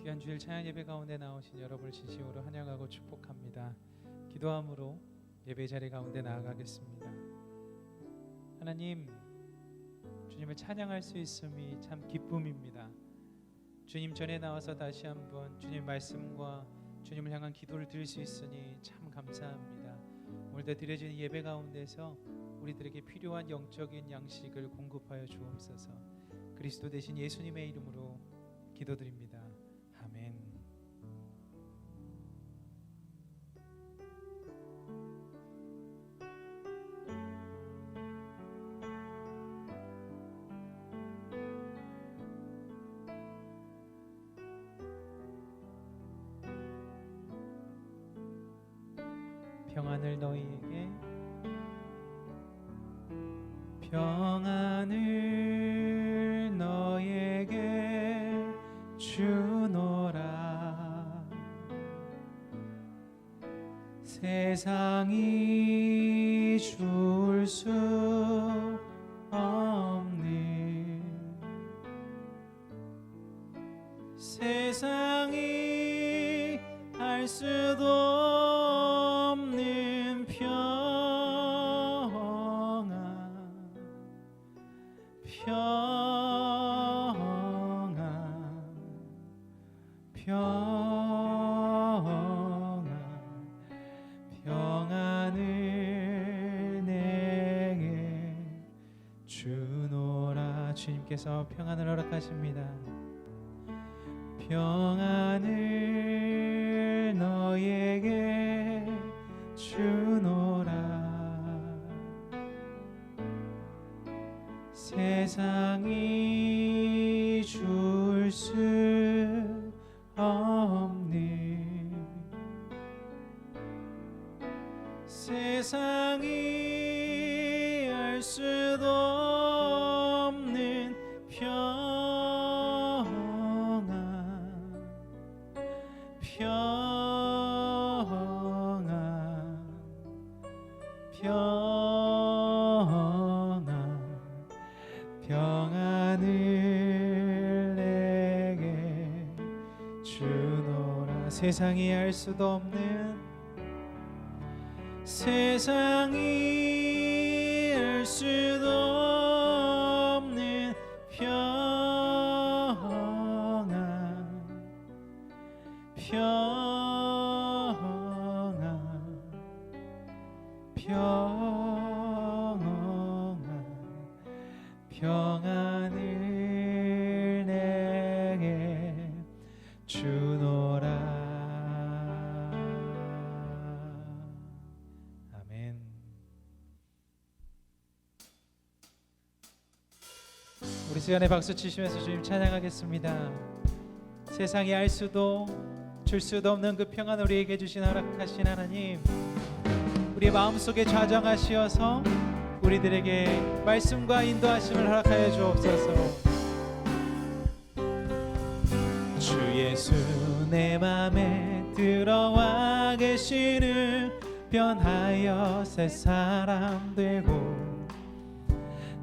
귀한 주일 찬양 예배 가운데 나오신 여러분을 진심으로 환영하고 축복합니다. 기도함으로 예배 자리 가운데 나아가겠습니다. 하나님, 주님을 찬양할 수 있음이 참 기쁨입니다. 주님 전에 나와서 다시 한번 주님 말씀과 주님을 향한 기도를 드릴 수 있으니 참 감사합니다. 오늘도 드려지는 예배 가운데서 우리들에게 필요한 영적인 양식을 공급하여 주옵소서. 그리스도 대신 예수님의 이름으로 기도드립니다. 아멘. 평안을 너희에게, 평안을 너희에게 주노라. 세상이 줄 수 없는, 세상이 할 수도 없는 평안을 내게 주노라. 주님께서 평안을 허락하십니다. 평안을 너희에게 주노라. 세상이 줄 수 없는, 세상이 알 수도 없는 평안을 내게 주노라. 세상이 알 수도 없는, 세상이 알 수도 없는 평안을 내게 주노라. 아멘. 우리 시간에 박수 치시면서 주님 찬양하겠습니다. 세상이 알 수도 줄 수도 없는 그 평안 우리에게 주신 허락하신 하나님, 우리의 마음속에 좌정하시어서 우리들에게 말씀과 인도하심을 허락하여 주옵소서. 주 예수 내 맘에 들어와 계시는, 변하여 새 사람 되고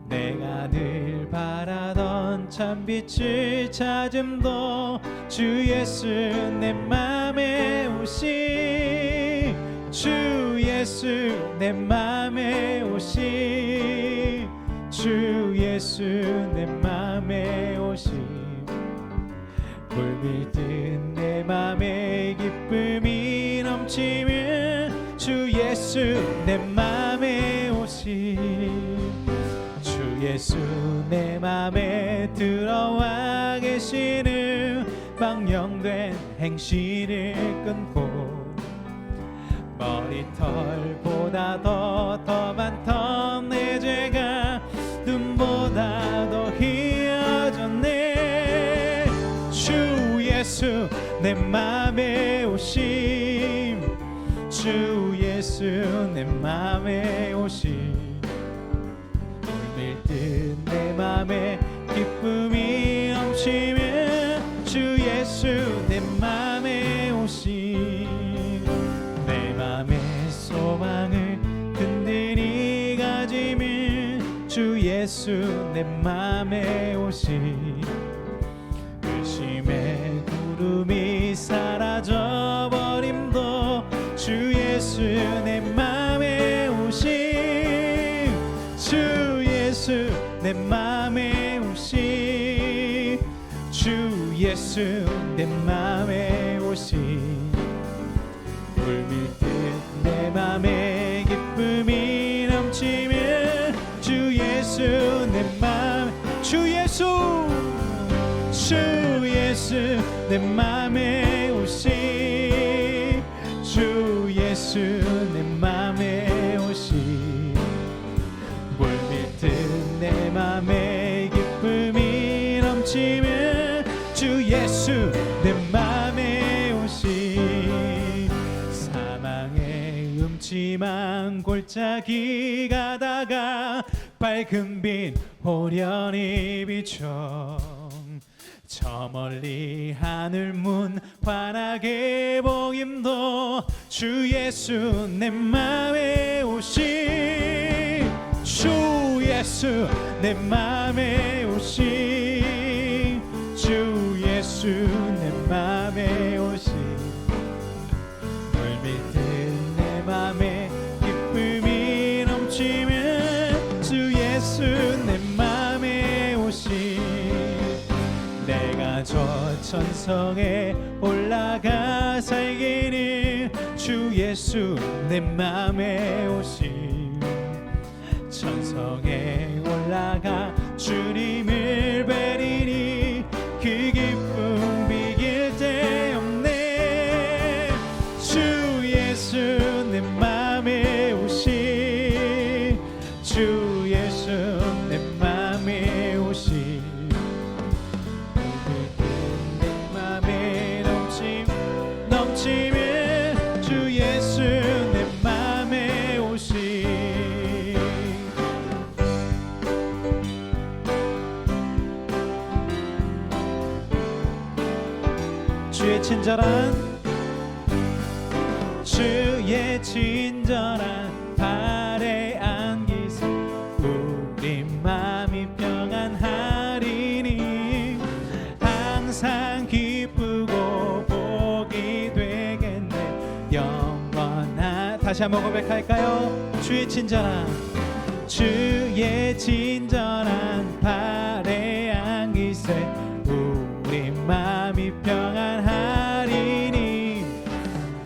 내가 늘 바라던 참 빛을 찾음도 주 예수 내 맘에 오시, 주 예수 내 맘에 오시, 주 예수 내 맘에 오시. 물밀듯 내 맘에 기쁨이 넘치면 주 예수 내 맘에 오시, 주 예수 내 맘에 들어와 계시는 망령된 행실을 끊고 머리털보다 더 많던 내 죄가 눈보다 더 희어졌네. 주 예수 내 맘에 오심, 주 예수 내 맘에 오심. 물밀듯 내 맘에 기쁨이 넘치면 주 예수 내 맘에 오심. 내 맘의 소망을 든든히 가지면 주 예수 내 맘에 오시. 의심의 구름이 내 맘에 오신 주 예수 내 맘에 오신 물밀듯 내 맘에 기쁨이 넘치면 주 예수 내 맘에 주 예수 내 맘에 오신 주 예수 내 맘에 오신 물밀듯 내 맘에 기쁨이 넘치면 주 예수 내 맘에 오신 사망의 음침한 골짜기 가다가 밝은 빛 호련히 비춰 저 멀리 하늘 문 환하게 보임도 주 예수 내 맘에 오신 주 예수 내 맘에 오신 주 예수 내 맘에 오신 물밀듯 내 맘에 기쁨이 넘치면 주 예수 내 맘에 오신 내가 저 천성에 올라가 살기는 주 예수 내 맘에 오신 천성에 올라가 주님을 뵈리니 그 기쁨 비길 데 없네 주 예수 내 맘에 오신 주 예수 내 맘에 오신 넘치면 주 예수 내 맘에 오신 주의 친절한 발에 안기세 우리 맘이 평안하리니 항상 기쁘고 복이 되겠네 영원한 다시 한번 고백할까요? 주의 친절한 발에 안기세 우리 맘이 평안하리니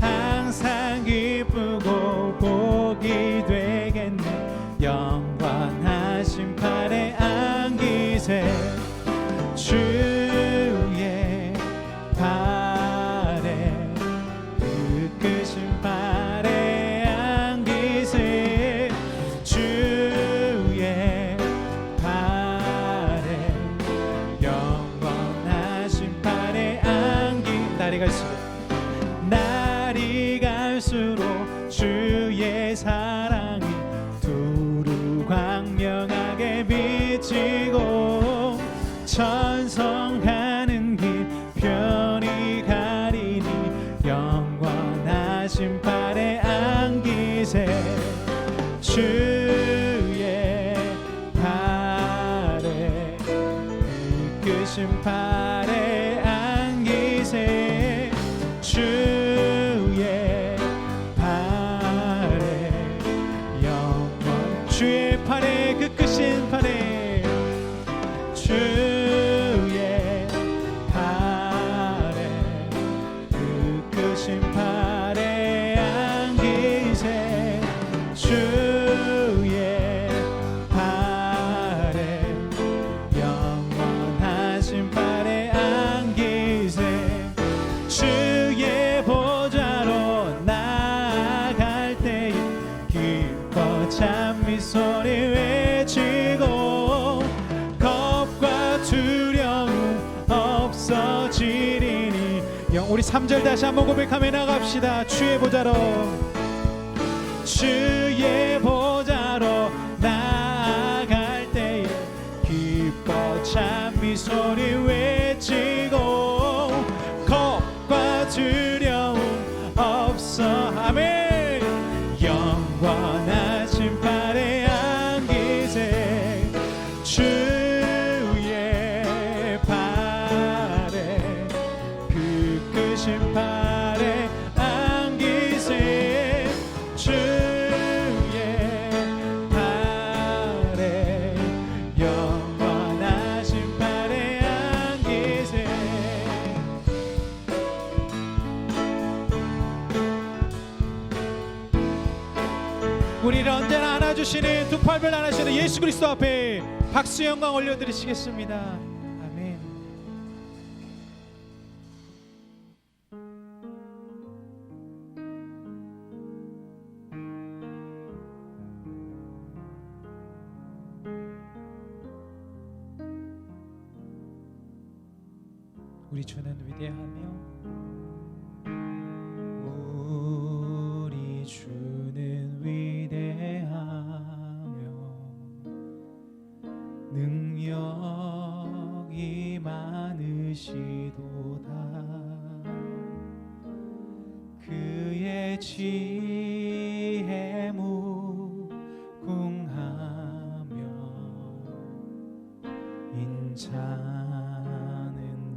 항상 기쁘고 복이 되겠네 영원하신 팔에 안기세 주의 팔에 그 팔에 안기세 주의 팔에 영원하신 팔에 안기 날이 갈수록 주의 사랑이 두루 광명하게 비치고 천성하는 길 편히 가리니 영원하신 팔에 안기세 주의 팔에 이끄신 팔에 안기세 주의 팔에 영원 주의 팔에 그 끝인 팔에 주의 팔에 그 끝인 팔에 안기세 주의 팔에 영원하신 팔에 안기세 주의 보좌로 나아갈 때에 기뻐 찬미 소리 외치고 겁과 두려움 없어지리니 우리 3절 다시 한번 고백하며 나갑시다. 주의 보좌로 나아갈 때에 기뻐 찬미 소리 외치고 겁과 두려움 없어 아멘 영원하신 팔에 안기세 주의 팔에 그 끝인 팔에 안기세 주의 팔에 영원하신 누르시는 두 팔을 안으시는 예수 그리스도 앞에 박수 영광 올려드리시겠습니다. 아멘. 우리 주는 위대하며 우리 주는 위대하며 능력이 많으시도다. 그의 지혜 무궁하며 인자는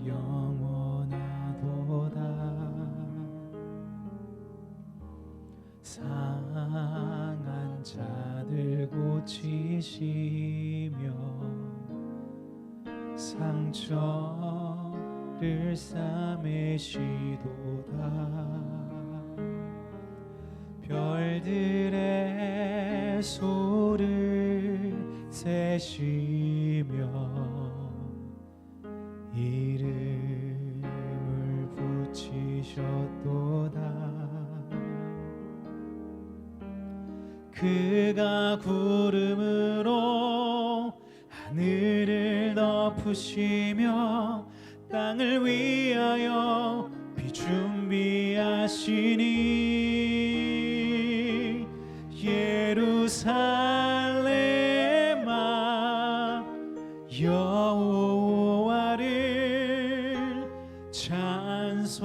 영원하도다. 상한 자들 고치시며 상처를 싸매시도다. 별들의 소를 세시며 이름을 붙이셨도다. 그가 구름으로 하늘을 덮으시며 땅을 위하여 비 준비하시니 예루살렘아 여호와를 찬송할지어다.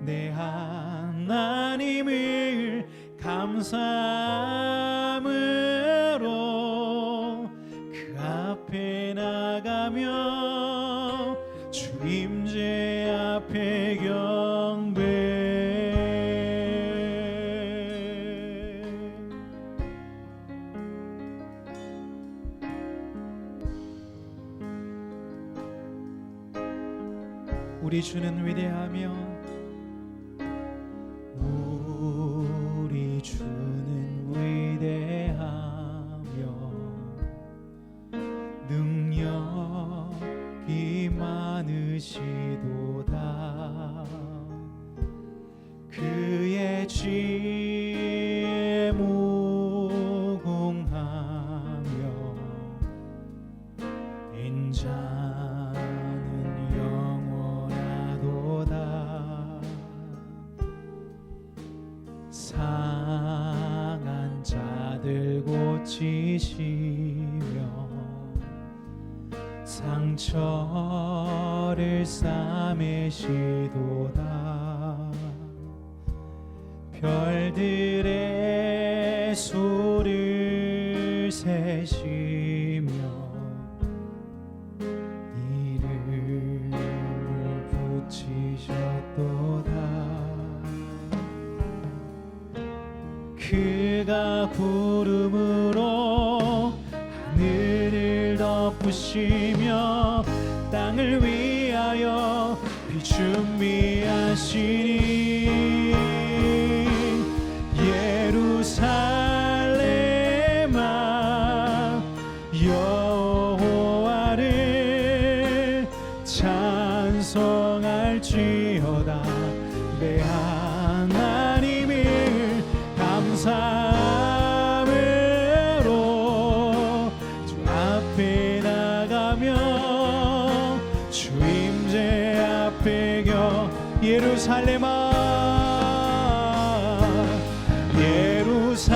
내 하나님을 감사함으로 그 앞에 나가며 주 임재 앞에 경배. 우리 주는 위대하며 우리 주는 위대하며 능력이 많으시도다. 그의 지혜 무궁하며 인자는 영원하도다. 상한 자들 고치시며 상처를 싸매시도다. 별들의 수를 세시며 이름을 붙이셨도다. 그가 구름으로 하늘을 덮으시며 땅을 위하여 비 준비하시니 예루살렘아 여호와를 찬송할지어다. 내 하나님을 감사함으로 주 앞에 나가며 주 임재 앞에 예루살렘아 예루살렘아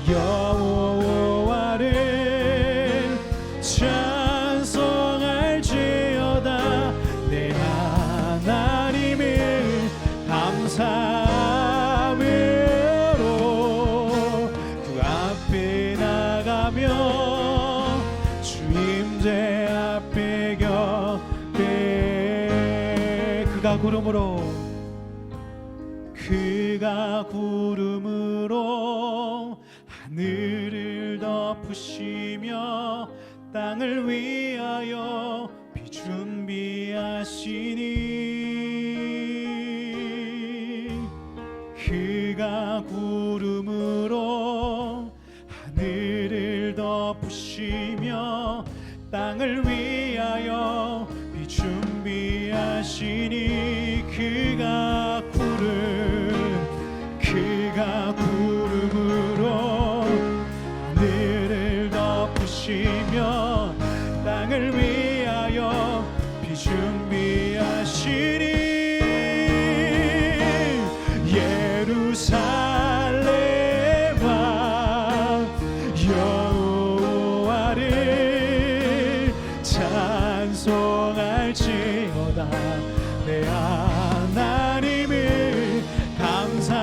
여호와를 찬송할지어다. 내 하나님을 감사함으로 그 앞에 나가며 주 임재 앞에 격배. 그가 구름으로 하늘을 덮으시며 땅을 위하여 비 준비하시니 덮으시며 땅을 위하여 비 준비하시니 그가 구름으로 하늘을 덮으시며 땅을 위하여 비 준비하시니 예루살렘아 여호와를 찬송할지어다. 내 하나님을 감사함으로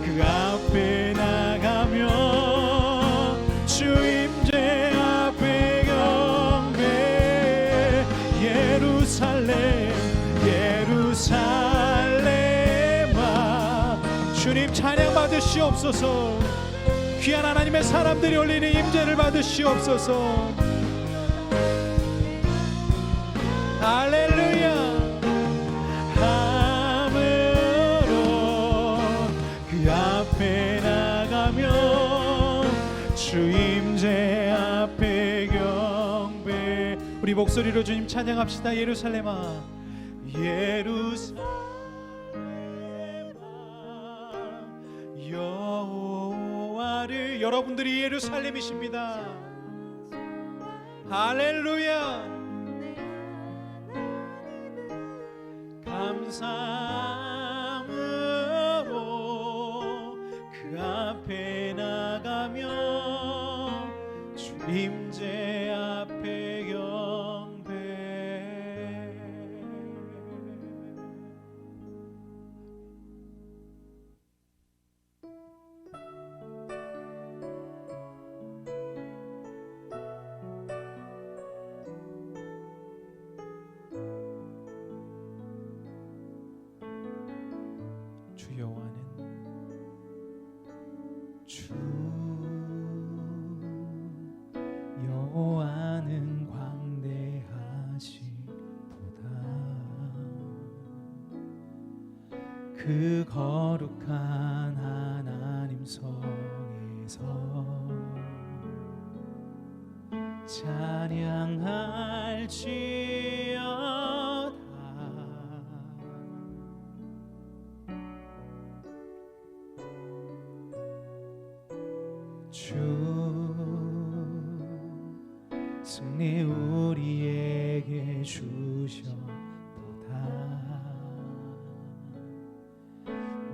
그 앞에 나가며 주 임재 앞에 경배. 예루살렘아 주님 찬양 받으시옵소서. 귀한 하나님의 사람들이 올리는 임재를 받으시옵소서. 할렐루야. 함으로 그 앞에 나가며 주 임재 앞에 경배. 우리 목소리로 주님 찬양합시다. 예루살렘아 예루살렘아 여호와를. 여러분들이 예루살렘이십니다. 할렐루야. 감사함으로 그 앞에 나가며 주 임재 앞에 경배. 주 여호와는 광대하시도다. 그 거룩한 하나님 성에서 찬양할지어다. 주 승리 우리에게 주셨도다.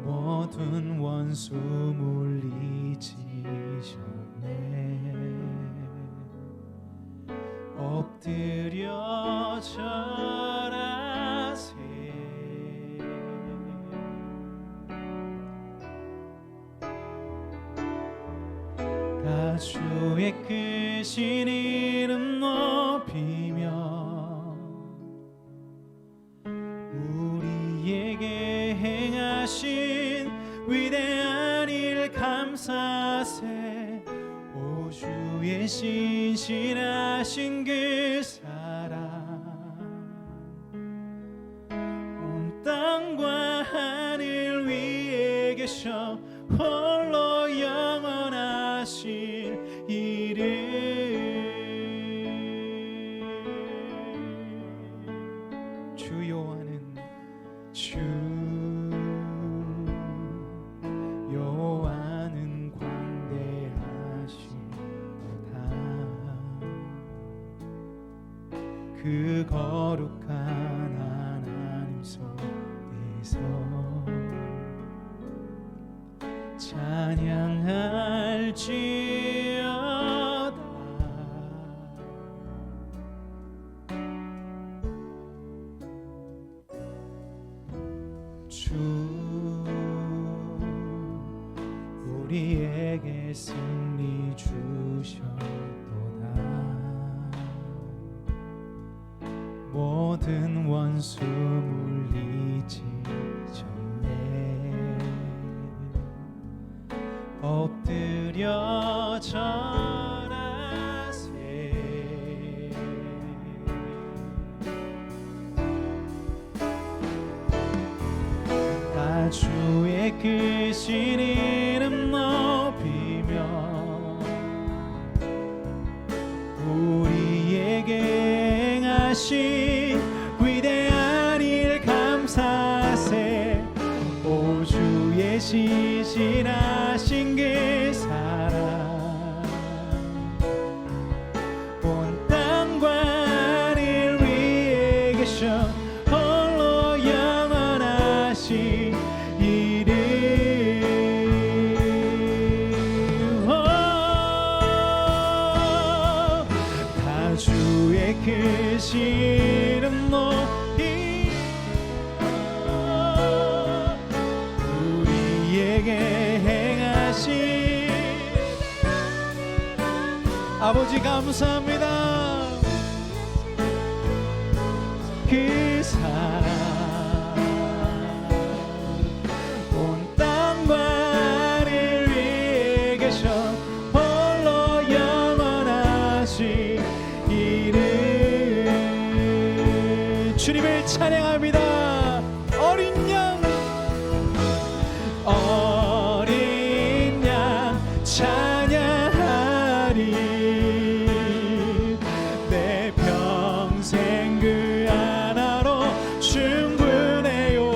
모든 원수 물리치셨네. 엎드려 절하세. 다 주의 크신 이름 높이며 우리에게 행하신 위대한 일 감사세. 오 주의 신실하신 그 사랑 온 땅과 하늘 위에 계셔 홀로 영원하신 이름. 주 여호와는 광대하시도다. 그 거룩한 하나님 손에서 찬양할지어다. 주 우리에게 승리 주셨도다. 모든 원수 물리치셨네. 엎드려 절하세. 다 주의 크신 이름 높이 이름 높이 우리에게 행하신 아버지 감사합니다. 그 사랑 온 땅만을 위해 계셔 홀로 영원하신 이름 주님을 찬양합니다. 어린 양 찬양하리 내 평생 그 하나로 충분해요.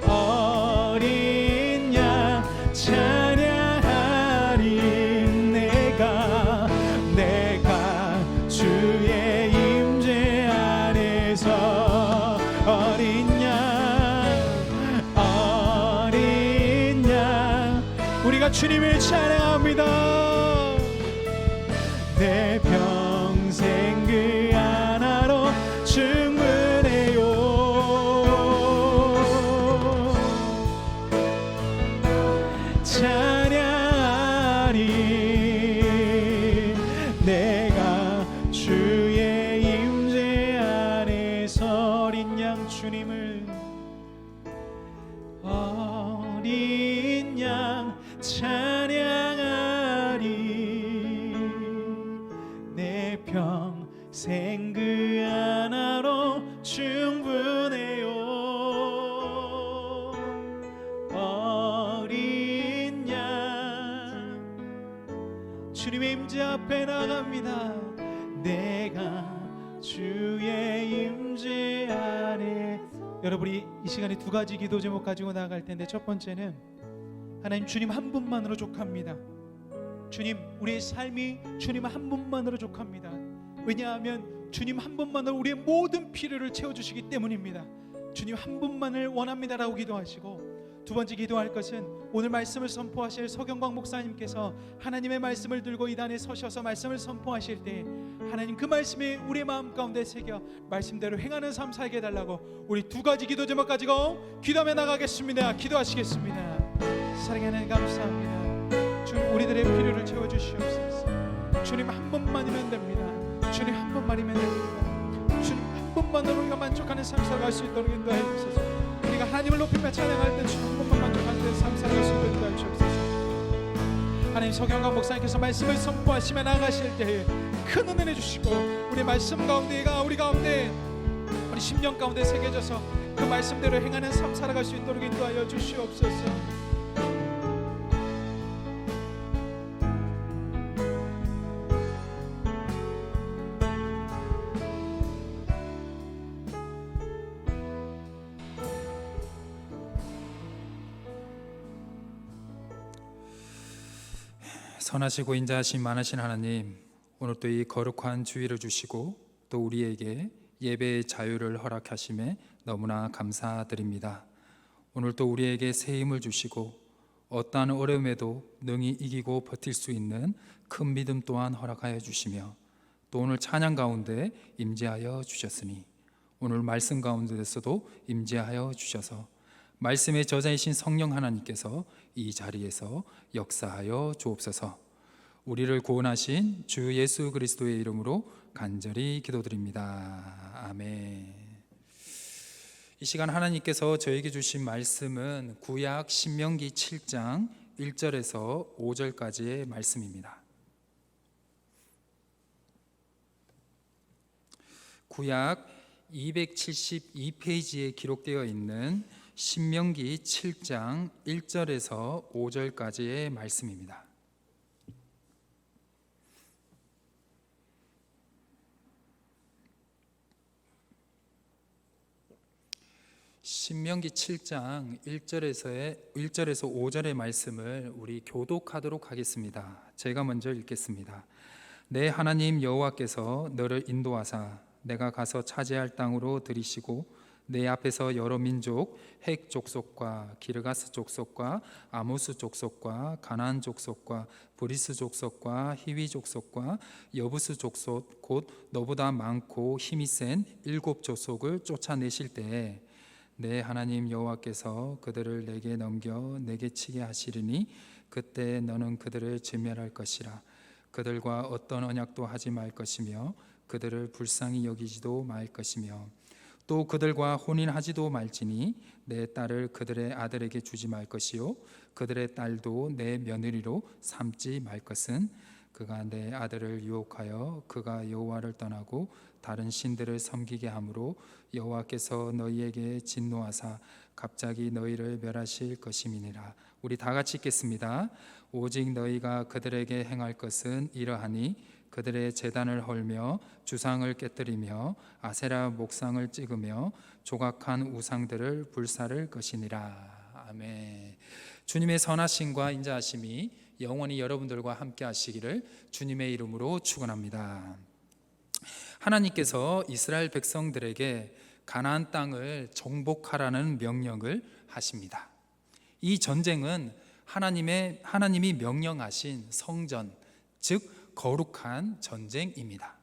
어린 양 찬양하리 내가 주의 임재 안에서 어린 양 우리가 주님을 찬양합니다. 내 평생 그 하나로 충분해요. 찬양하리 내가 주의 임재 안에서 어린 양 주님을 어린 양 찬양하리 내 평생 그 하나로 충분해요. 어린 양 주님의 임재 앞에 나갑니다. 내가 주의 임재 안에 여러분이 이 시간에 두 가지 기도 제목 가지고 나아갈 텐데 첫 번째는 하나님 주님 한 분만으로 족합니다. 주님 우리의 삶이 주님 한 분만으로 족합니다. 왜냐하면 주님 한 분만으로 우리의 모든 필요를 채워주시기 때문입니다. 주님 한 분만을 원합니다라고 기도하시고 두 번째 기도할 것은 오늘 말씀을 선포하실 서경광 목사님께서 하나님의 말씀을 들고 이 단에 서셔서 말씀을 선포하실 때 하나님 그 말씀이 우리의 마음 가운데 새겨 말씀대로 행하는 삶 살게 해달라고 우리 두 가지 기도 제목 가지고 기도하며 나가겠습니다. 기도하시겠습니다. 사랑하는 하나님 감사합니다. 주님 우리들의 필요를 채워주시옵소서. 주님 한 분만이면 됩니다. 주님 한 분만이면 됩니다. 주님 한 분만으로 우리가 만족하는 삶 살아갈 수 있도록 인도해 주소서. 우리가 하나님을 높이며 찬양할 때 주님 한 분만 만족하는 삶 살아갈 수 있도록 인도해 주옵소서. 하나님 서경광 목사님께서 말씀을 선포하시며 나가실 때에 큰 은혜 주시고 우리 말씀 가운데가 우리 가운데 우리 심령 가운데 새겨져서 그 말씀대로 행하는 삶 살아갈 수 있도록 인도하여 주시옵소서. 선하시고 인자하심 많으신 하나님, 오늘 또 이 거룩한 주일을 주시고 또 우리에게 예배의 자유를 허락하심에 너무나 감사드립니다. 오늘 또 우리에게 새 힘을 주시고 어떠한 어려움에도 능히 이기고 버틸 수 있는 큰 믿음 또한 허락하여 주시며 또 오늘 찬양 가운데 임재하여 주셨으니 오늘 말씀 가운데서도 임재하여 주셔서 말씀의 저자이신 성령 하나님께서 이 자리에서 역사하여 주옵소서. 우리를 구원하신 주 예수 그리스도의 이름으로 간절히 기도드립니다. 아멘. 이 시간 하나님께서 저에게 주신 말씀은 구약 신명기 7장 1절에서 5절까지의 말씀입니다. 구약 272페이지에 기록되어 있는 신명기 7장 1절에서 5절까지의 말씀입니다. 신명기 7장 1절에서 5절의 말씀을 우리 교독하도록 하겠습니다. 제가 먼저 읽겠습니다. 내 하나님 여호와께서 너를 인도하사 내가 가서 차지할 땅으로 들이시고 내 앞에서 여러 민족, 헷 족속과 기르가스 족속과 아모스 족속과 가나안 족속과 브리스 족속과 히위 족속과 여부스 족속 곧 너보다 많고 힘이 센 7 족속을 쫓아내실 때에 내 하나님 여호와께서 그들을 내게 넘겨 내게 치게 하시리니 그때 너는 그들을 진멸할 것이라. 그들과 어떤 언약도 하지 말 것이며 그들을 불쌍히 여기지도 말 것이며 또 그들과 혼인하지도 말지니 내 딸을 그들의 아들에게 주지 말 것이요 그들의 딸도 내 며느리로 삼지 말 것은 그가 내 아들을 유혹하여 그가 여호와를 떠나고 다른 신들을 섬기게 하므로 여호와께서 너희에게 진노하사 갑자기 너희를 멸하실 것임이니라. 우리 다 같이 읽겠습니다. 오직 너희가 그들에게 행할 것은 이러하니 그들의 제단을 헐며 주상을 깨뜨리며 아세라 목상을 찍으며 조각한 우상들을 불사를 것이니라. 아멘. 주님의 선하심과 인자하심이 영원히 여러분들과 함께 하시기를 주님의 이름으로 축원합니다. 하나님께서 이스라엘 백성들에게 가나안 땅을 정복하라는 명령을 하십니다. 이 전쟁은 하나님이 명령하신 성전, 즉 거룩한 전쟁입니다.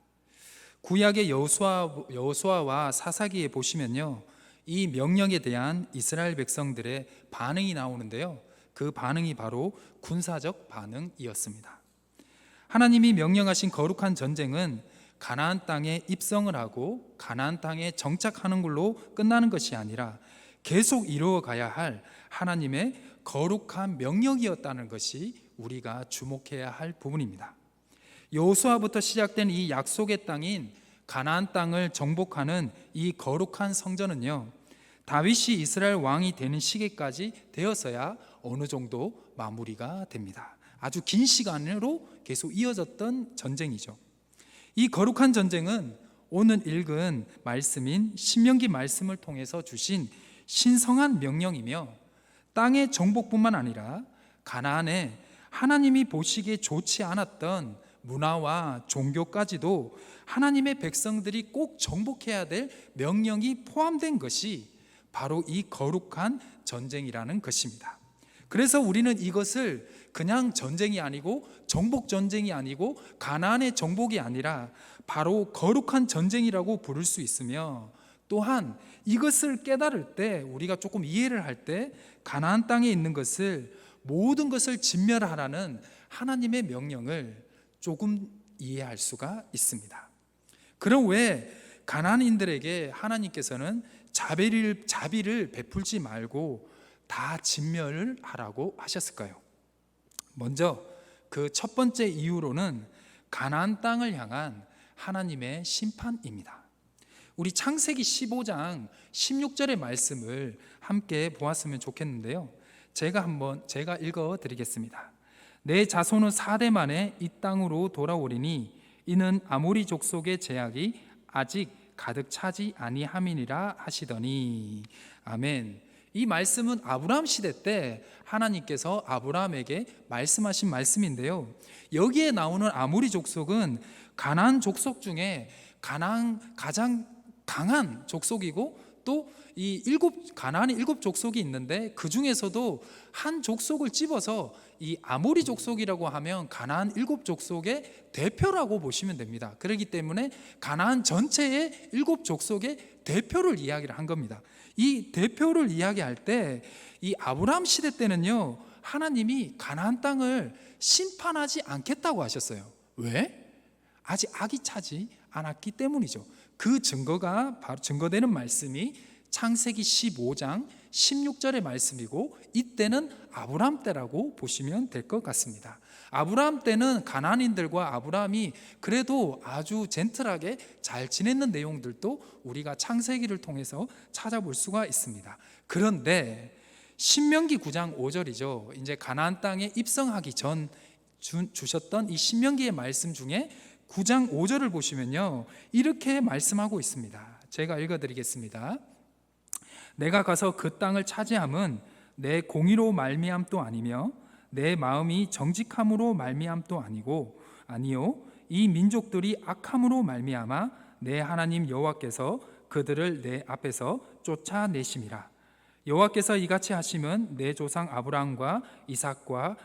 구약의 여호수아와 사사기에 보시면요, 이 명령에 대한 이스라엘 백성들의 반응이 나오는데요, 그 반응이 바로 군사적 반응이었습니다. 하나님이 명령하신 거룩한 전쟁은 가나안 땅에 입성을 하고 가나안 땅에 정착하는 걸로 끝나는 것이 아니라 계속 이루어가야 할 하나님의 거룩한 명령이었다는 것이 우리가 주목해야 할 부분입니다. 여호수아부터 시작된 이 약속의 땅인 가나안 땅을 정복하는 이 거룩한 성전은요, 다윗이 이스라엘 왕이 되는 시기까지 되어서야 어느 정도 마무리가 됩니다. 아주 긴 시간으로 계속 이어졌던 전쟁이죠. 이 거룩한 전쟁은 오늘 읽은 말씀인 신명기 말씀을 통해서 주신 신성한 명령이며 땅의 정복뿐만 아니라 가나안에 하나님이 보시기에 좋지 않았던 문화와 종교까지도 하나님의 백성들이 꼭 정복해야 될 명령이 포함된 것이 바로 이 거룩한 전쟁이라는 것입니다. 그래서 우리는 이것을 그냥 전쟁이 아니고 정복 전쟁이 아니고 가나안의 정복이 아니라 바로 거룩한 전쟁이라고 부를 수 있으며, 또한 이것을 깨달을 때 우리가 조금 이해를 할 때 가나안 땅에 있는 것을 모든 것을 진멸하라는 하나님의 명령을 조금 이해할 수가 있습니다. 그럼 왜 가나안인들에게 하나님께서는 자비를 베풀지 말고 다 진멸을 하라고 하셨을까요? 먼저 그 첫 번째 이유로는 가나안 땅을 향한 하나님의 심판입니다. 우리 창세기 15장 16절의 말씀을 함께 보았으면 좋겠는데요, 제가 읽어 드리겠습니다. 내 자손은 4대 만에 이 땅으로 돌아오리니 이는 아모리 족속의 제약이 아직 가득 차지 아니함이니라 하시더니. 아멘. 이 말씀은 아브라함 시대 때 하나님께서 아브라함에게 말씀하신 말씀인데요, 여기에 나오는 아모리 족속은 가나안 족속 중에 가장 강한 족속이고, 또 이 가나안이 7 족속이 있는데 그 중에서도 한 족속을 집어서 이 아모리 족속이라고 하면 가나안 7 족속의 대표라고 보시면 됩니다. 그렇기 때문에 가나안 전체의 7 족속의 대표를 이야기를 한 겁니다. 이 대표를 이야기할 때 이 아브라함 시대 때는요, 하나님이 가나안 땅을 심판하지 않겠다고 하셨어요. 왜? 아직 악이 차지 않았기 때문이죠. 그 증거되는 말씀이 창세기 15장 16절의 말씀이고, 이때는 아브라함 때라고 보시면 될 것 같습니다. 아브라함 때는 가나안인들과 아브라함이 그래도 아주 젠틀하게 잘 지냈는 내용들도 우리가 창세기를 통해서 찾아볼 수가 있습니다. 그런데 신명기 9장 5절이죠. 이제 가나안 땅에 입성하기 전 주셨던 이 신명기의 말씀 중에 9장 5절을 보시면요, 이렇게 말씀하고 있습니다. 제가 읽어드리겠습니다. 내가 가서 그 땅을 차지함은 내 공의로 말미암도 아니며 내 마음이 정직함으로 말미암도 아니요 이 민족들이 악함으로 말미암아 내 하나님 여호와께서 그들을 내 앞에서 쫓아내심이라. 여호와께서 이같이 하시면 내 조상 아브라함과 이삭과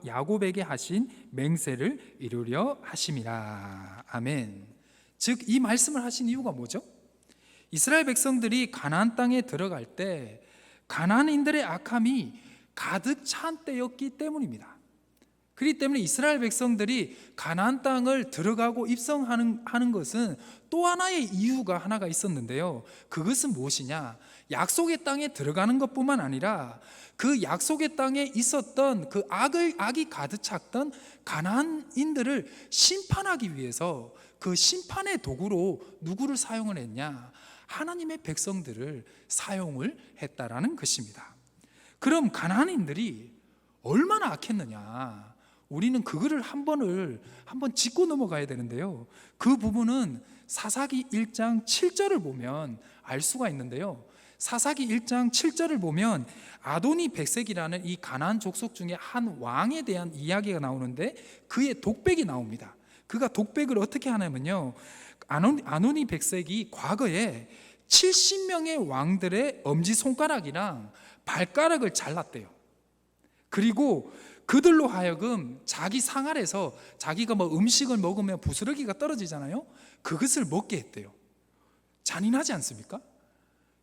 야곱에게 하신 맹세를 이루려 하심이라. 아멘. 즉 이 말씀을 하신 이유가 뭐죠? 이스라엘 백성들이 가나안 땅에 들어갈 때 가나안인들의 악함이 가득 찬 때였기 때문입니다. 그렇기 때문에 이스라엘 백성들이 가나안 땅을 들어가고 입성하는 것은 또 하나의 이유가 하나가 있었는데요. 그것은 무엇이냐? 약속의 땅에 들어가는 것뿐만 아니라 그 약속의 땅에 있었던 그 악이 가득 찼던 가나안인들을 심판하기 위해서 그 심판의 도구로 누구를 사용을 했냐? 하나님의 백성들을 사용을 했다라는 것입니다. 그럼 가나안인들이 얼마나 악했느냐? 우리는 그거를 한번 짚고 넘어가야 되는데요. 그 부분은 사사기 1장 7절을 보면 알 수가 있는데요. 사사기 1장 7절을 보면 아도니 백색이라는 이 가나안 족속 중에 한 왕에 대한 이야기가 나오는데 그의 독백이 나옵니다. 그가 독백을 어떻게 하냐면요, 아도니 백색이 과거에 70명의 왕들의 엄지손가락이랑 발가락을 잘랐대요. 그리고 그들로 하여금 자기 상알에서 자기가 음식을 먹으면 부스러기가 떨어지잖아요. 그것을 먹게 했대요. 잔인하지 않습니까?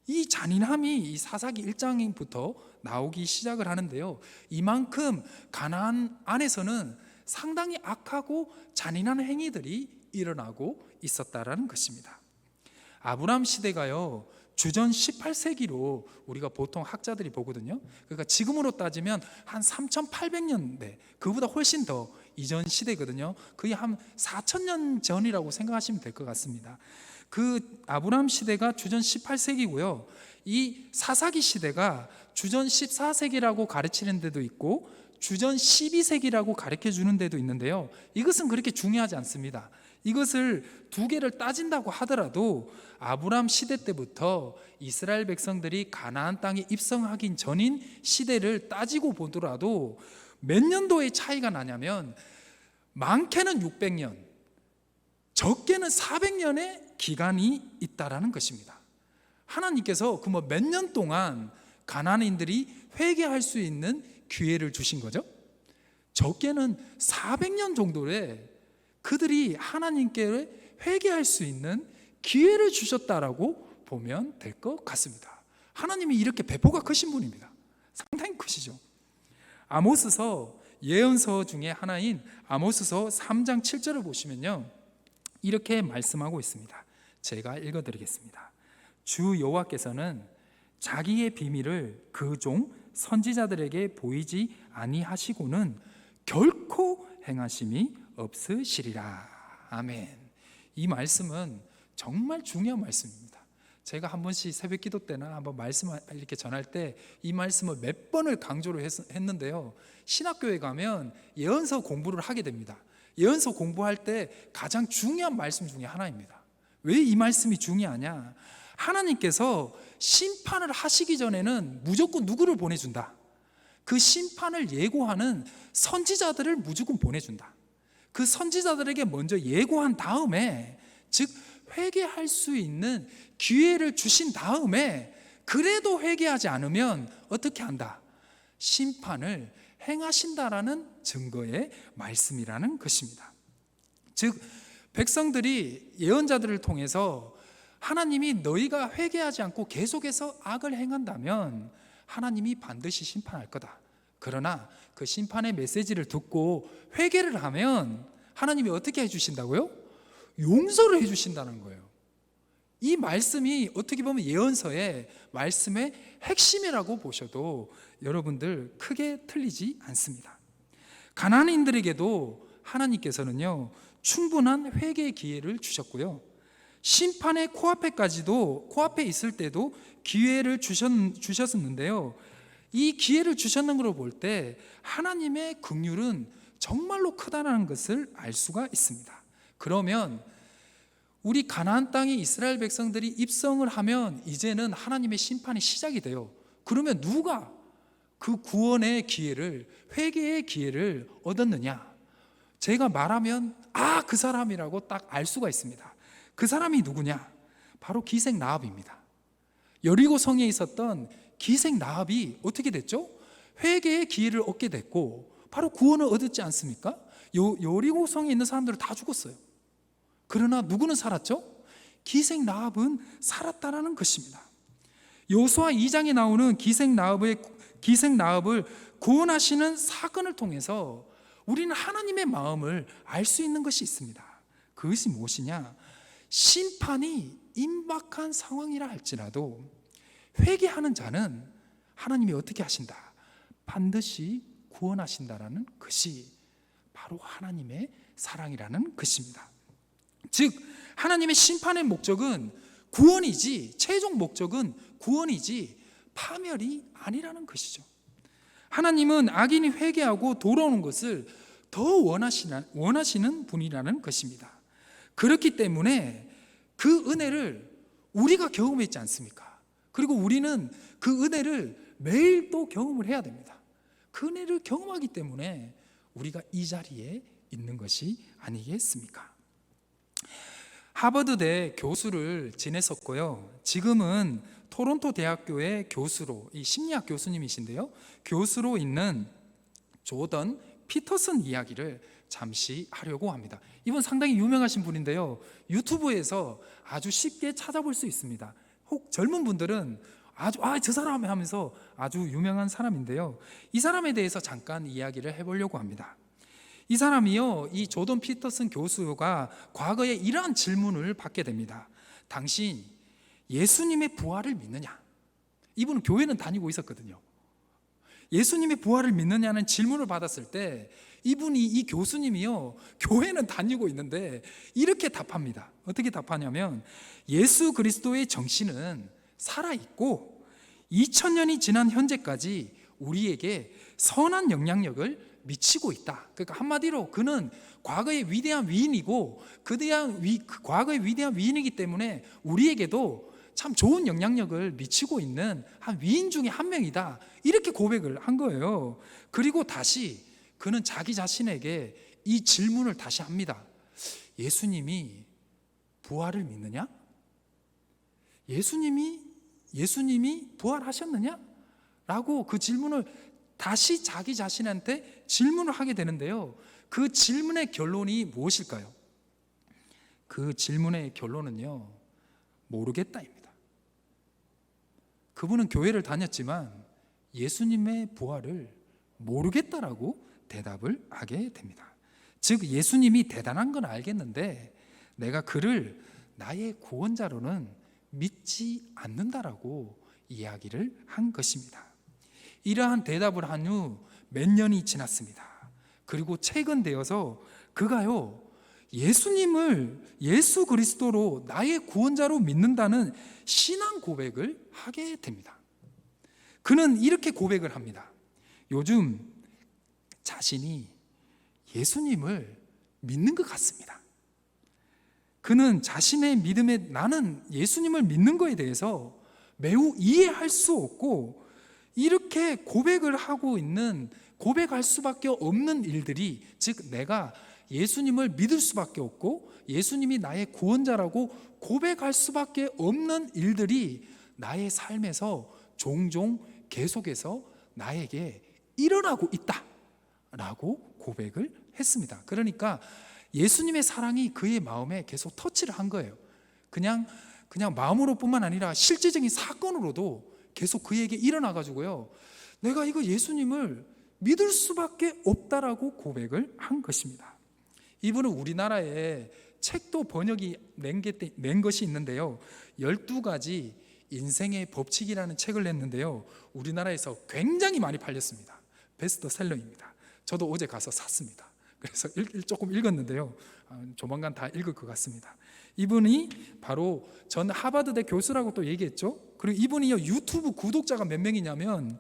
이 잔인함이 이 사사기 1장부터 나오기 시작을 하는데요. 이만큼 가나안 안에서는 상당히 악하고 잔인한 행위들이 일어나고 있었다라는 것입니다. 아브라함 시대가요, 주전 18세기로 우리가 보통 학자들이 보거든요. 그러니까 지금으로 따지면 한 3800년대, 그보다 훨씬 더 이전 시대거든요. 거의 한 4000년 전이라고 생각하시면 될 것 같습니다. 그 아브라함 시대가 주전 18세기고요. 이 사사기 시대가 주전 14세기라고 가르치는 데도 있고 주전 12세기라고 가르쳐 주는 데도 있는데요. 이것은 그렇게 중요하지 않습니다. 이것을 두 개를 따진다고 하더라도 아브라함 시대 때부터 이스라엘 백성들이 가나안 땅에 입성하기 전인 시대를 따지고 보더라도 몇 년도의 차이가 나냐면 많게는 600년, 적게는 400년의 기간이 있다라는 것입니다. 하나님께서 그 몇 년 동안 가나안인들이 회개할 수 있는 기회를 주신 거죠. 적게는 400년 정도의 그들이 하나님께 회개할 수 있는 기회를 주셨다라고 보면 될 것 같습니다. 하나님이 이렇게 배포가 크신 분입니다. 상당히 크시죠. 아모스서 예언서 중에 하나인 아모스서 3장 7절을 보시면요, 이렇게 말씀하고 있습니다. 제가 읽어드리겠습니다. 주 여호와께서는 자기의 비밀을 그 종 선지자들에게 보이지 아니하시고는 결코 행하심이 없으시리라. 아멘. 이 말씀은 정말 중요한 말씀입니다. 제가 한 번씩 새벽 기도 때나 한번 말씀을 이렇게 전할 때 이 말씀을 몇 번을 강조를 했는데요. 신학교에 가면 예언서 공부를 하게 됩니다. 예언서 공부할 때 가장 중요한 말씀 중에 하나입니다. 왜 이 말씀이 중요하냐? 하나님께서 심판을 하시기 전에는 무조건 누구를 보내준다? 그 심판을 예고하는 선지자들을 무조건 보내준다. 그 선지자들에게 먼저 예고한 다음에, 즉 회개할 수 있는 기회를 주신 다음에 그래도 회개하지 않으면 어떻게 한다? 심판을 행하신다라는 증거의 말씀이라는 것입니다. 즉 백성들이 예언자들을 통해서 하나님이 너희가 회개하지 않고 계속해서 악을 행한다면 하나님이 반드시 심판할 거다. 그러나 그 심판의 메시지를 듣고 회개를 하면 하나님이 어떻게 해주신다고요? 용서를 해주신다는 거예요. 이 말씀이 어떻게 보면 예언서의 말씀의 핵심이라고 보셔도 여러분들 크게 틀리지 않습니다. 가나안인들에게도 하나님께서는요, 충분한 회개의 기회를 주셨고요, 심판의 코앞에 있을 때도 기회를 주셨었는데요, 이 기회를 주셨는 걸 볼 때 하나님의 긍휼은 정말로 크다는 것을 알 수가 있습니다. 그러면 우리 가나안 땅에 이스라엘 백성들이 입성을 하면 이제는 하나님의 심판이 시작이 돼요. 그러면 누가 그 구원의 기회를, 회개의 기회를 얻었느냐? 제가 말하면 그 사람이라고 딱 알 수가 있습니다. 그 사람이 누구냐? 바로 기생 라합입니다. 여리고 성에 있었던 기생 라합이 어떻게 됐죠? 회개의 기회를 얻게 됐고 바로 구원을 얻었지 않습니까? 여리고 성에 있는 사람들은 다 죽었어요. 그러나 누구는 살았죠? 기생 라합은 살았다라는 것입니다. 여호수아 2장에 나오는 기생 라합을 구원하시는 사건을 통해서 우리는 하나님의 마음을 알 수 있는 것이 있습니다. 그것이 무엇이냐? 심판이 임박한 상황이라 할지라도 회개하는 자는 하나님이 어떻게 하신다? 반드시 구원하신다라는 것이 바로 하나님의 사랑이라는 것입니다. 즉 하나님의 심판의 목적은 구원이지, 최종 목적은 구원이지 파멸이 아니라는 것이죠. 하나님은 악인이 회개하고 돌아오는 것을 더 원하시는 분이라는 것입니다. 그렇기 때문에 그 은혜를 우리가 경험했지 않습니까? 그리고 우리는 그 은혜를 매일 또 경험을 해야 됩니다. 그 은혜를 경험하기 때문에 우리가 이 자리에 있는 것이 아니겠습니까? 하버드대 교수를 지냈었고요. 지금은 토론토 대학교의 교수로, 이 심리학 교수님이신데요, 교수로 있는 조던 피터슨 이야기를 잠시 하려고 합니다. 이분 상당히 유명하신 분인데요, 유튜브에서 아주 쉽게 찾아볼 수 있습니다. 혹 젊은 분들은 저 사람 하면서 아주 유명한 사람인데요, 이 사람에 대해서 잠깐 이야기를 해보려고 합니다. 이 사람이요, 이 조던 피터슨 교수가 과거에 이러한 질문을 받게 됩니다. 당신 예수님의 부활을 믿느냐? 이분은 교회는 다니고 있었거든요. 예수님의 부활을 믿느냐는 질문을 받았을 때 이 교수님이요, 교회는 다니고 있는데 이렇게 답합니다. 어떻게 답하냐면, 예수 그리스도의 정신은 살아있고 2000년이 지난 현재까지 우리에게 선한 영향력을 미치고 있다. 그러니까 한마디로 그는 과거의 위대한 위인이고 과거의 위대한 위인이기 때문에 우리에게도 참 좋은 영향력을 미치고 있는 한 위인 중에 한 명이다. 이렇게 고백을 한 거예요. 그리고 다시 그는 자기 자신에게 이 질문을 다시 합니다. 예수님이 부활을 믿느냐? 예수님이 부활하셨느냐? 라고 그 질문을 다시 자기 자신한테 질문을 하게 되는데요, 그 질문의 결론이 무엇일까요? 그 질문의 결론은요, 모르겠다입니다. 그분은 교회를 다녔지만 예수님의 부활을 모르겠다라고 대답을 하게 됩니다. 즉 예수님이 대단한 건 알겠는데 내가 그를 나의 구원자로는 믿지 않는다라고 이야기를 한 것입니다. 이러한 대답을 한 후 몇 년이 지났습니다. 그리고 최근 되어서 그가요, 예수 그리스도로 나의 구원자로 믿는다는 신앙 고백을 하게 됩니다. 그는 이렇게 고백을 합니다. 요즘 자신이 예수님을 믿는 것 같습니다. 그는 자신의 믿음에, 나는 예수님을 믿는 것에 대해서 매우 이해할 수 없고 이렇게 고백할 수밖에 없는 일들이, 즉 내가 예수님을 믿을 수밖에 없고 예수님이 나의 구원자라고 고백할 수밖에 없는 일들이 나의 삶에서 종종 계속해서 나에게 일어나고 있다라고 고백을 했습니다. 그러니까 예수님의 사랑이 그의 마음에 계속 터치를 한 거예요. 그냥 마음으로뿐만 아니라 실제적인 사건으로도 계속 그에게 일어나가지고요, 내가 이거 예수님을 믿을 수밖에 없다라고 고백을 한 것입니다. 이분은 우리나라에 책도 번역이 낸 것이 있는데요, 12가지 인생의 법칙이라는 책을 냈는데요, 우리나라에서 굉장히 많이 팔렸습니다. 베스트셀러입니다. 저도 어제 가서 샀습니다. 그래서 조금 읽었는데요, 조만간 다 읽을 것 같습니다. 이분이 바로 전 하버드대 교수라고 또 얘기했죠. 그리고 이분이 유튜브 구독자가 몇 명이냐면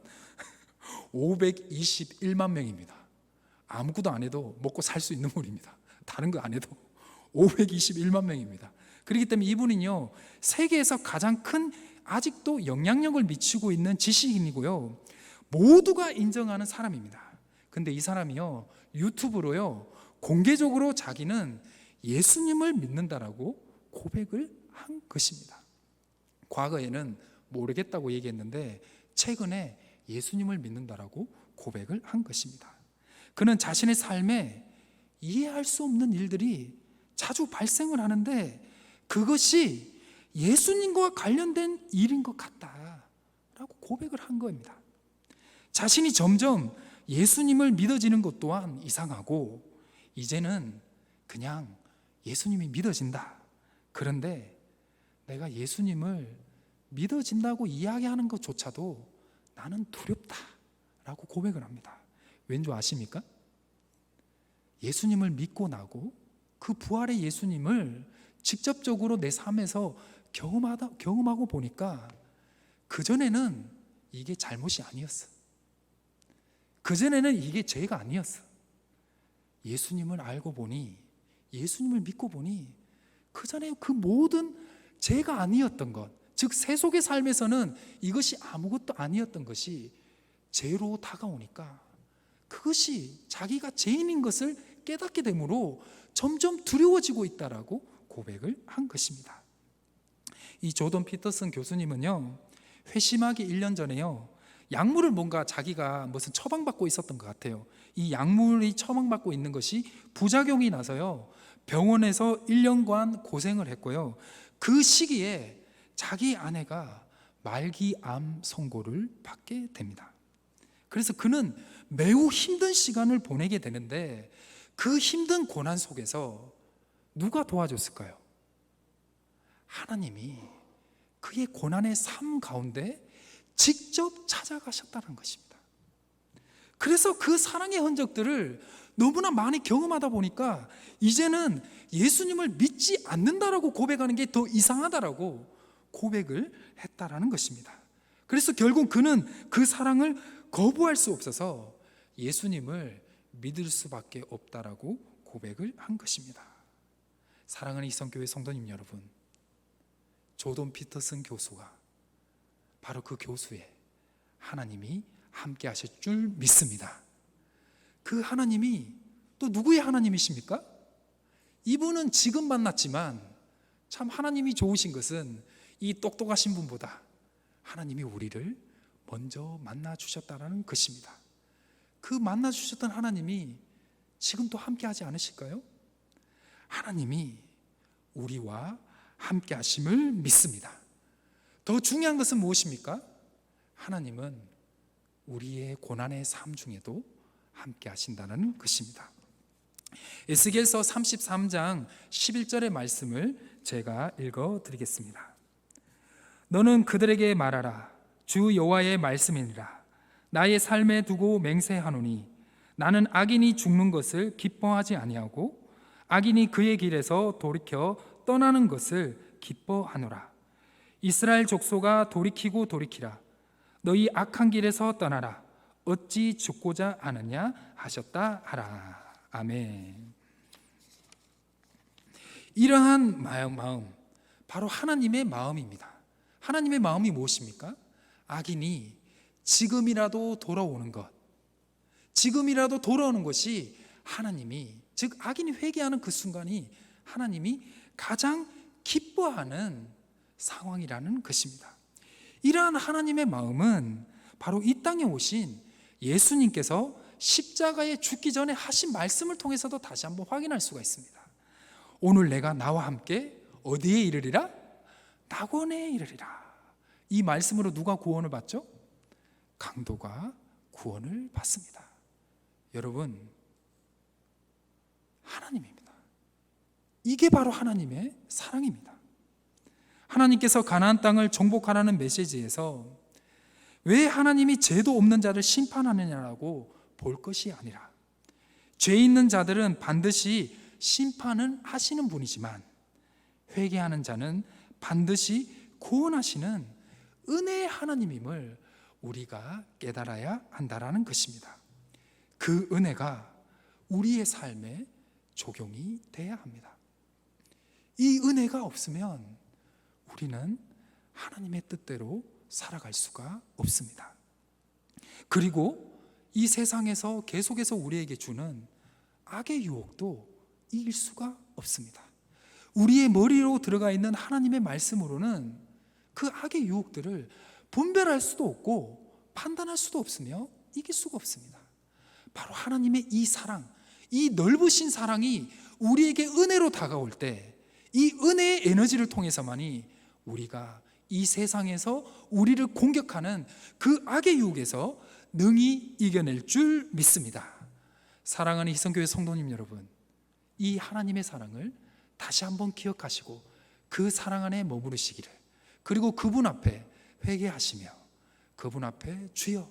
521만 명입니다. 아무것도 안 해도 먹고 살 수 있는 분입니다. 다른 거 안 해도 521만 명입니다. 그렇기 때문에 이분은요, 세계에서 가장 큰 아직도 영향력을 미치고 있는 지식인이고요, 모두가 인정하는 사람입니다. 근데 이 사람이요, 유튜브로요, 공개적으로 자기는 예수님을 믿는다라고 고백을 한 것입니다. 과거에는 모르겠다고 얘기했는데 최근에 예수님을 믿는다라고 고백을 한 것입니다. 그는 자신의 삶에 이해할 수 없는 일들이 자주 발생을 하는데 그것이 예수님과 관련된 일인 것 같다라고 고백을 한 겁니다. 자신이 점점 예수님을 믿어지는 것 또한 이상하고 이제는 그냥 예수님이 믿어진다. 그런데 내가 예수님을 믿어진다고 이야기하는 것조차도 나는 두렵다라고 고백을 합니다. 왠지 아십니까? 예수님을 믿고 나고 그 부활의 예수님을 직접적으로 내 삶에서 경험하고 보니까 그전에는 이게 잘못이 아니었어. 그전에는 이게 죄가 아니었어. 예수님을 알고 보니, 예수님을 믿고 보니 그전에 그 모든 죄가 아니었던 것, 즉 세속의 삶에서는 이것이 아무것도 아니었던 것이 죄로 다가오니까 그것이 자기가 죄인인 것을 깨닫게 되므로 점점 두려워지고 있다라고 고백을 한 것입니다. 이 조던 피터슨 교수님은요, 회심하기 1년 전에요, 약물을 뭔가 자기가 무슨 처방받고 있었던 것 같아요. 이 약물이 처방받고 있는 것이 부작용이 나서요, 병원에서 1년간 고생을 했고요. 그 시기에 자기 아내가 말기암 선고를 받게 됩니다. 그래서 그는 매우 힘든 시간을 보내게 되는데 그 힘든 고난 속에서 누가 도와줬을까요? 하나님이 그의 고난의 삶 가운데 직접 찾아가셨다는 것입니다. 그래서 그 사랑의 흔적들을 너무나 많이 경험하다 보니까 이제는 예수님을 믿지 않는다라고 고백하는 게 더 이상하다라고 고백을 했다라는 것입니다. 그래서 결국 그는 그 사랑을 거부할 수 없어서 예수님을 믿을 수밖에 없다라고 고백을 한 것입니다. 사랑하는 이성교회 성도님 여러분, 조던 피터슨 교수가 바로 그 교수에 하나님이 함께 하실 줄 믿습니다. 그 하나님이 또 누구의 하나님이십니까? 이분은 지금 만났지만 참 하나님이 좋으신 것은 이 똑똑하신 분보다 하나님이 우리를 먼저 만나 주셨다는 것입니다. 그 만나 주셨던 하나님이 지금도 함께 하지 않으실까요? 하나님이 우리와 함께 하심을 믿습니다. 더 중요한 것은 무엇입니까? 하나님은 우리의 고난의 삶 중에도 함께 하신다는 것입니다. 에스겔서 33장 11절의 말씀을 제가 읽어 드리겠습니다. 너는 그들에게 말하라. 주 여호와의 말씀이니라. 나의 삶에 두고 맹세하노니 나는 악인이 죽는 것을 기뻐하지 아니하고 악인이 그의 길에서 돌이켜 떠나는 것을 기뻐하노라. 이스라엘 족속아 돌이키고 돌이키라. 너희 악한 길에서 떠나라. 어찌 죽고자 하느냐 하셨다 하라. 아멘. 이러한 마음 바로 하나님의 마음입니다. 하나님의 마음이 무엇입니까? 악인이 지금이라도 돌아오는 것, 지금이라도 돌아오는 것이 하나님이, 즉 악인이 회개하는 그 순간이 하나님이 가장 기뻐하는 상황이라는 것입니다. 이러한 하나님의 마음은 바로 이 땅에 오신 예수님께서 십자가에 죽기 전에 하신 말씀을 통해서도 다시 한번 확인할 수가 있습니다. 오늘 내가 나와 함께 어디에 이르리라? 낙원에 이르리라. 이 말씀으로 누가 구원을 받죠? 강도가 구원을 받습니다. 여러분, 하나님입니다. 이게 바로 하나님의 사랑입니다. 하나님께서 가나안 땅을 정복하라는 메시지에서 왜 하나님이 죄도 없는 자를 심판하느냐라고 볼 것이 아니라, 죄 있는 자들은 반드시 심판은 하시는 분이지만 회개하는 자는 반드시 구원하시는 은혜의 하나님임을 우리가 깨달아야 한다라는 것입니다. 그 은혜가 우리의 삶에 적용이 돼야 합니다. 이 은혜가 없으면 우리는 하나님의 뜻대로 살아갈 수가 없습니다. 그리고 이 세상에서 계속해서 우리에게 주는 악의 유혹도 이길 수가 없습니다. 우리의 머리로 들어가 있는 하나님의 말씀으로는 그 악의 유혹들을 분별할 수도 없고 판단할 수도 없으며 이길 수가 없습니다. 바로 하나님의 이 사랑, 이 넓으신 사랑이 우리에게 은혜로 다가올 때 이 은혜의 에너지를 통해서만이 우리가 이 세상에서 우리를 공격하는 그 악의 유혹에서 능히 이겨낼 줄 믿습니다. 사랑하는 희성교회 성도님 여러분, 이 하나님의 사랑을 다시 한번 기억하시고 그 사랑 안에 머무르시기를, 그리고 그분 앞에 회개하시며 그분 앞에 주여,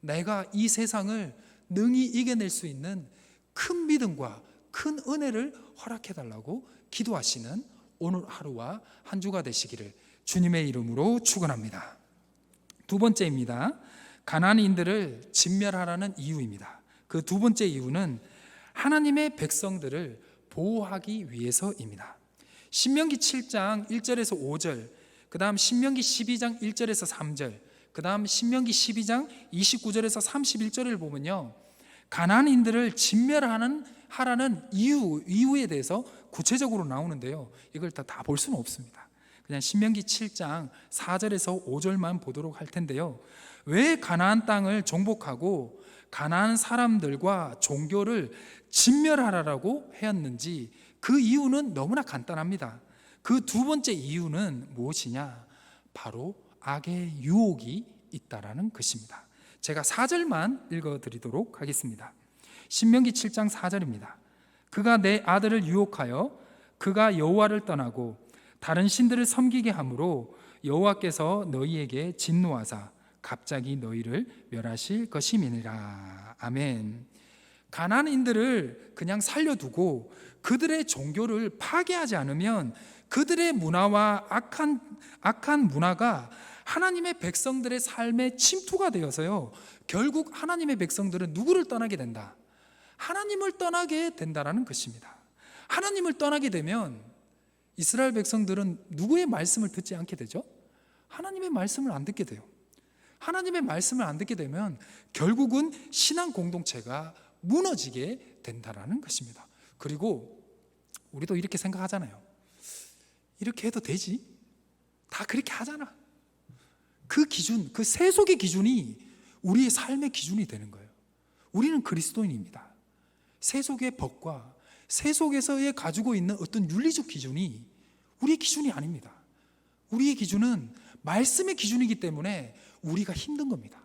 내가 이 세상을 능히 이겨낼 수 있는 큰 믿음과 큰 은혜를 허락해달라고 기도하시는 오늘 하루와 한 주가 되시기를 주님의 이름으로 축원합니다. 두 번째입니다. 가나안인들을 진멸하라는 이유입니다. 그 두 번째 이유는 하나님의 백성들을 보호하기 위해서입니다. 신명기 7장 1절에서 5절, 그 다음 신명기 12장 1절에서 3절, 그 다음 신명기 12장 29절에서 31절을 보면요, 가나안인들을 진멸하라는 이유에 대해서 구체적으로 나오는데요, 이걸 다 볼 수는 없습니다. 그냥 신명기 7장 4절에서 5절만 보도록 할 텐데요, 왜 가나안 땅을 정복하고 가나안 사람들과 종교를 진멸하라고 하였는지 그 이유는 너무나 간단합니다. 그 두 번째 이유는 무엇이냐? 바로 악의 유혹이 있다라는 것입니다. 제가 4절만 읽어드리도록 하겠습니다. 신명기 7장 4절입니다. 그가 내 아들을 유혹하여 그가 여호와를 떠나고 다른 신들을 섬기게 함으로 여호와께서 너희에게 진노하사 갑자기 너희를 멸하실 것임이니라. 아멘. 가나안인들을 그냥 살려두고 그들의 종교를 파괴하지 않으면 그들의 문화와 악한 문화가 하나님의 백성들의 삶에 침투가 되어서요, 결국 하나님의 백성들은 누구를 떠나게 된다? 하나님을 떠나게 된다라는 것입니다. 하나님을 떠나게 되면 이스라엘 백성들은 누구의 말씀을 듣지 않게 되죠? 하나님의 말씀을 안 듣게 돼요. 하나님의 말씀을 안 듣게 되면 결국은 신앙 공동체가 무너지게 된다라는 것입니다. 그리고 우리도 이렇게 생각하잖아요. 이렇게 해도 되지? 다 그렇게 하잖아. 그 기준, 그 세속의 기준이 우리의 삶의 기준이 되는 거예요. 우리는 그리스도인입니다. 세속의 법과 세속에서의 가지고 있는 어떤 윤리적 기준이 우리의 기준이 아닙니다. 우리의 기준은 말씀의 기준이기 때문에 우리가 힘든 겁니다.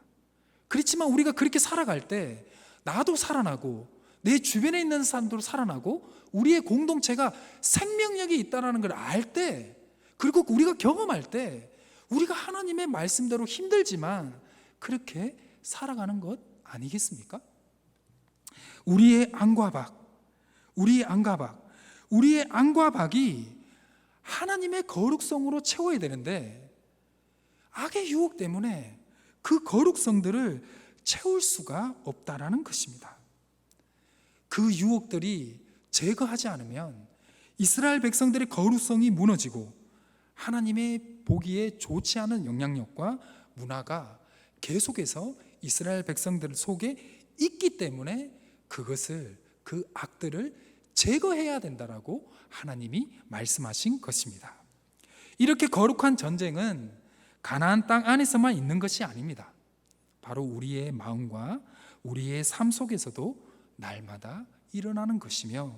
그렇지만 우리가 그렇게 살아갈 때 나도 살아나고 내 주변에 있는 사람도 살아나고 우리의 공동체가 생명력이 있다는 걸 알 때, 그리고 우리가 경험할 때 우리가 하나님의 말씀대로 힘들지만 그렇게 살아가는 것 아니겠습니까? 우리의 안과 박이 하나님의 거룩성으로 채워야 되는데 악의 유혹 때문에 그 거룩성들을 채울 수가 없다라는 것입니다. 그 유혹들이 제거하지 않으면 이스라엘 백성들의 거룩성이 무너지고 하나님의 보기에 좋지 않은 영향력과 문화가 계속해서 이스라엘 백성들 속에 있기 때문에 그 악들을 제거해야 된다라고 하나님이 말씀하신 것입니다. 이렇게 거룩한 전쟁은 가나안 땅 안에서만 있는 것이 아닙니다. 바로 우리의 마음과 우리의 삶 속에서도 날마다 일어나는 것이며,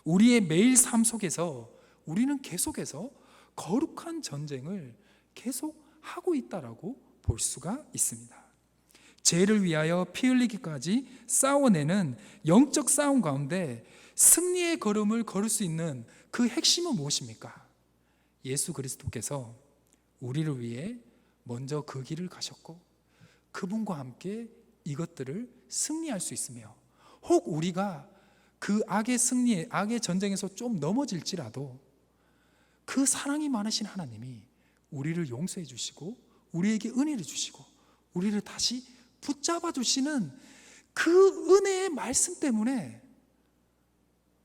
우리의 매일 삶 속에서 우리는 계속해서 거룩한 전쟁을 계속 하고 있다라고 볼 수가 있습니다. 죄를 위하여 피 흘리기까지 싸워내는 영적 싸움 가운데 승리의 걸음을 걸을 수 있는 그 핵심은 무엇입니까? 예수 그리스도께서 우리를 위해 먼저 그 길을 가셨고 그분과 함께 이것들을 승리할 수 있으며, 혹 우리가 그 악의 전쟁에서 좀 넘어질지라도 그 사랑이 많으신 하나님이 우리를 용서해 주시고 우리에게 은혜를 주시고 우리를 다시 붙잡아 주시는 그 은혜의 말씀 때문에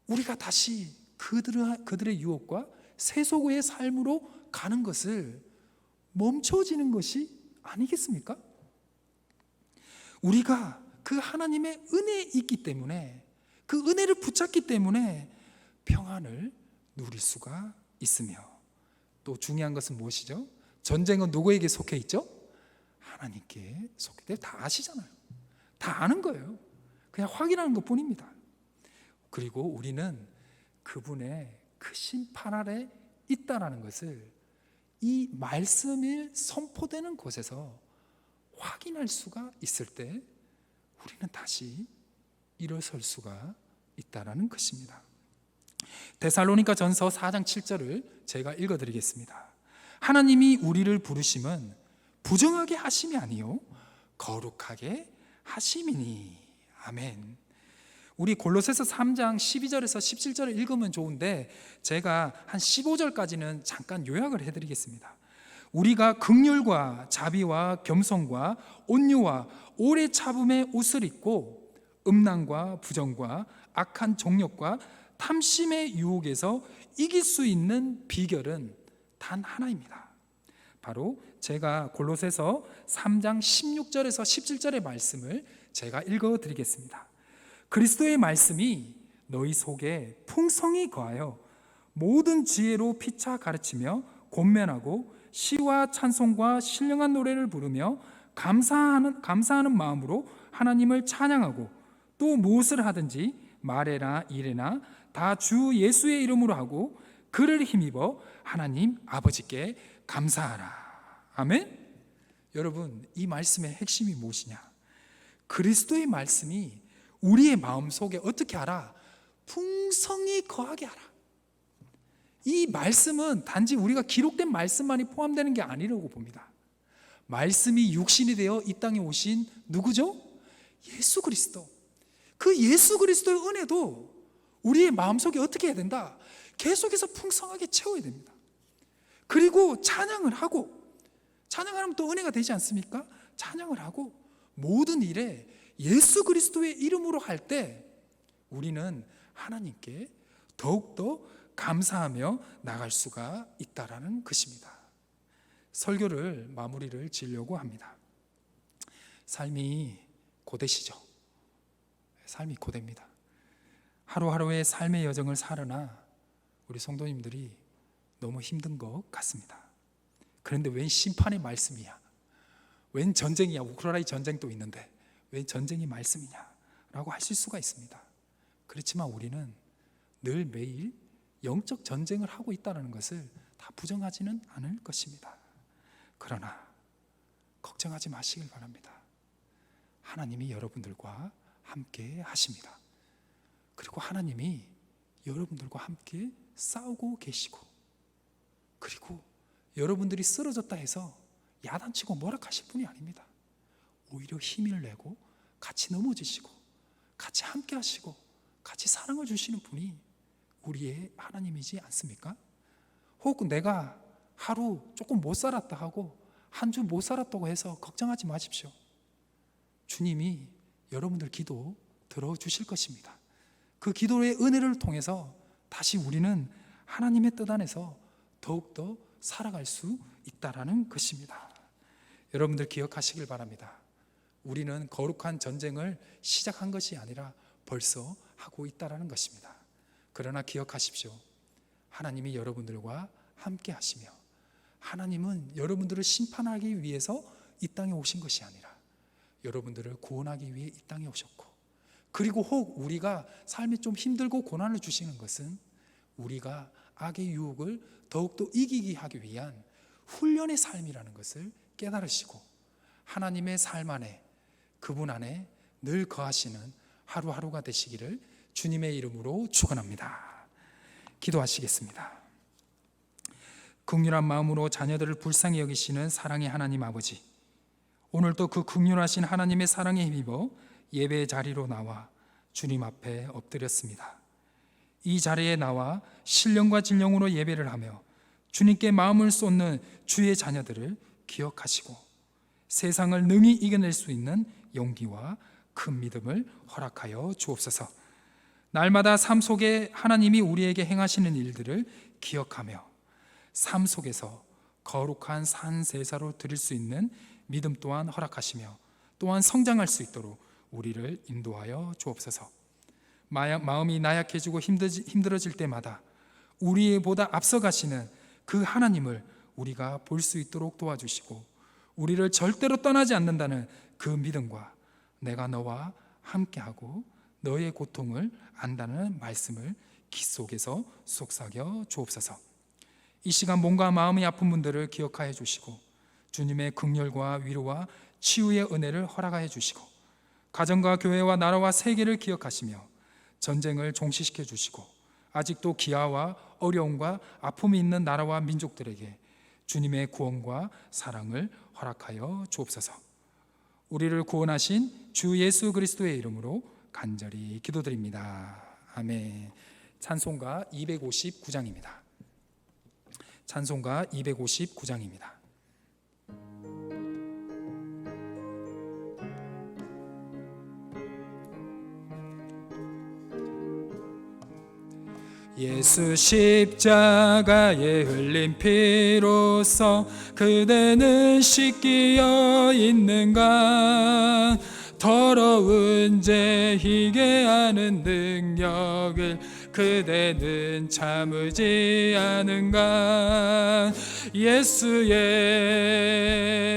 우리가 다시 그들의 유혹과 세속의 삶으로 가는 것을 멈춰지는 것이 아니겠습니까? 우리가 그 하나님의 은혜에 있기 때문에, 그 은혜를 붙잡기 때문에 평안을 누릴 수가 있으며, 또 중요한 것은 무엇이죠? 전쟁은 누구에게 속해 있죠? 하나님께 속해. 다 아시잖아요. 다 아는 거예요. 그냥 확인하는 것뿐입니다. 그리고 우리는 그분의 그 심판 아래 있다라는 것을 이 말씀이 선포되는 곳에서 확인할 수가 있을 때 우리는 다시 일어설 수가 있다라는 것입니다. 데살로니가 전서 4장 7절을 제가 읽어드리겠습니다. 하나님이 우리를 부르심은 부정하게 하심이 아니요 거룩하게 하심이니. 아멘. 우리 골로새서 3장 12절에서 17절을 읽으면 좋은데 제가 한 15절까지는 잠깐 요약을 해드리겠습니다. 우리가 긍휼과 자비와 겸손과 온유와 오래 참음의 옷을 입고 음란과 부정과 악한 정욕과 탐심의 유혹에서 이길 수 있는 비결은 단 하나입니다. 바로 제가 골로새서 3장 16절에서 17절의 말씀을 제가 읽어드리겠습니다. 그리스도의 말씀이 너희 속에 풍성히 거하여 모든 지혜로 피차 가르치며 권면하고 시와 찬송과 신령한 노래를 부르며 감사하는 마음으로 하나님을 찬양하고 또 무엇을 하든지 말에나 일에나 다 주 예수의 이름으로 하고 그를 힘입어 하나님 아버지께 감사하라. 아멘. 여러분, 이 말씀의 핵심이 무엇이냐? 그리스도의 말씀이 우리의 마음속에 어떻게 하라? 풍성히 거하게 하라. 이 말씀은 단지 우리가 기록된 말씀만이 포함되는 게 아니라고 봅니다. 말씀이 육신이 되어 이 땅에 오신 누구죠? 예수 그리스도. 그 예수 그리스도의 은혜도 우리의 마음속에 어떻게 해야 된다? 계속해서 풍성하게 채워야 됩니다. 그리고 찬양을 하고, 찬양하면 또 은혜가 되지 않습니까? 찬양을 하고 모든 일에 예수 그리스도의 이름으로 할 때 우리는 하나님께 더욱더 감사하며 나갈 수가 있다라는 것입니다. 설교를 마무리를 지으려고 합니다. 삶이 고되시죠? 삶이 고됩니다. 하루하루의 삶의 여정을 살으나 우리 성도님들이 너무 힘든 것 같습니다. 그런데 웬 심판의 말씀이야? 웬 전쟁이야? 우크라이나 전쟁도 있는데 왜 전쟁이 말씀이냐? 라고 하실 수가 있습니다. 그렇지만 우리는 늘 매일 영적 전쟁을 하고 있다는 것을 다 부정하지는 않을 것입니다. 그러나 걱정하지 마시길 바랍니다. 하나님이 여러분들과 함께 하십니다. 그리고 하나님이 여러분들과 함께 싸우고 계시고, 그리고 여러분들이 쓰러졌다 해서 야단치고 뭐락하실 분이 아닙니다. 오히려 힘을 내고 같이 넘어지시고 같이 함께 하시고 같이 사랑을 주시는 분이 우리의 하나님이지 않습니까? 혹 내가 하루 조금 못 살았다 하고 한 주 못 살았다고 해서 걱정하지 마십시오. 주님이 여러분들 기도 들어주실 것입니다. 그 기도의 은혜를 통해서 다시 우리는 하나님의 뜻 안에서 더욱더 살아갈 수 있다라는 것입니다. 여러분들 기억하시길 바랍니다. 우리는 거룩한 전쟁을 시작한 것이 아니라 벌써 하고 있다라는 것입니다. 그러나 기억하십시오. 하나님이 여러분들과 함께 하시며 하나님은 여러분들을 심판하기 위해서 이 땅에 오신 것이 아니라 여러분들을 구원하기 위해 이 땅에 오셨고, 그리고 혹 우리가 삶이 좀 힘들고 고난을 주시는 것은 우리가 악의 유혹을 더욱더 이기게 하기 위한 훈련의 삶이라는 것을 깨달으시고 하나님의 삶 안에, 그분 안에 늘 거하시는 하루하루가 되시기를 주님의 이름으로 축원합니다. 기도하시겠습니다. 긍휼한 마음으로 자녀들을 불쌍히 여기시는 사랑의 하나님 아버지, 오늘도 그 긍휼하신 하나님의 사랑에 힘입어 예배의 자리로 나와 주님 앞에 엎드렸습니다. 이 자리에 나와 신령과 진령으로 예배를 하며 주님께 마음을 쏟는 주의 자녀들을 기억하시고 세상을 능히 이겨낼 수 있는 용기와 큰 믿음을 허락하여 주옵소서. 날마다 삶 속에 하나님이 우리에게 행하시는 일들을 기억하며 삶 속에서 거룩한 산제사로 드릴 수 있는 믿음 또한 허락하시며 또한 성장할 수 있도록 우리를 인도하여 주옵소서. 마음이 나약해지고 힘들어질 때마다 우리보다 앞서가시는 그 하나님을 우리가 볼 수 있도록 도와주시고 우리를 절대로 떠나지 않는다는 그 믿음과 내가 너와 함께하고 너의 고통을 안다는 말씀을 귀 속에서 속삭여 주옵소서. 이 시간 몸과 마음이 아픈 분들을 기억하여 주시고 주님의 긍휼과 위로와 치유의 은혜를 허락하여 주시고 가정과 교회와 나라와 세계를 기억하시며 전쟁을 종식시켜 주시고 아직도 기아와 어려움과 아픔이 있는 나라와 민족들에게 주님의 구원과 사랑을 허락하여 주옵소서. 우리를 구원하신 주 예수 그리스도의 이름으로 간절히 기도드립니다. 아멘. 찬송가 259장입니다. 찬송가 259장입니다. 예수 십자가에 흘린 피로써 그대는 씻기어 있는가? 더러운 죄 희게 하는 능력을 그대는 참으지 않은가? 예수의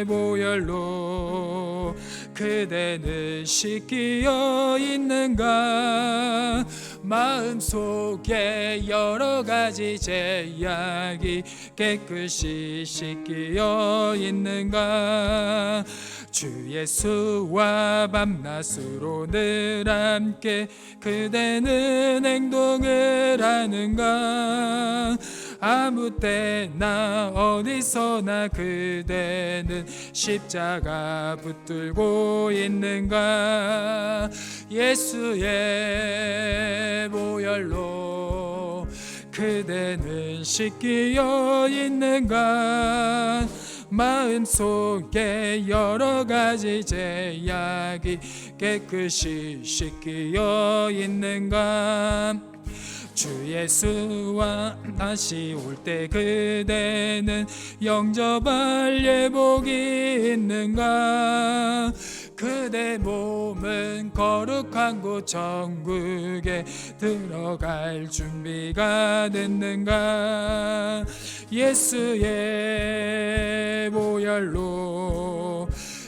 보혈로 그대는 씻기어 있는가? 마음속에 여러 가지 죄악이 깨끗이 씻기어 있는가? 주 예수와 밤낮으로 늘 함께 그대는 행동을 하는가? 아무 때나 어디서나 그대는 십자가 붙들고 있는가? 예수의 보혈로 그대는 씻기어 있는가? 마음속에 여러 가지 죄악이 깨끗이 씻기어 있는가? 주 예수와 다시 올 때 그대는 영접할 예복이 있는가? 그대 몸은 거룩한 곳 천국에 들어갈 준비가 됐는가? 예수의 보혈로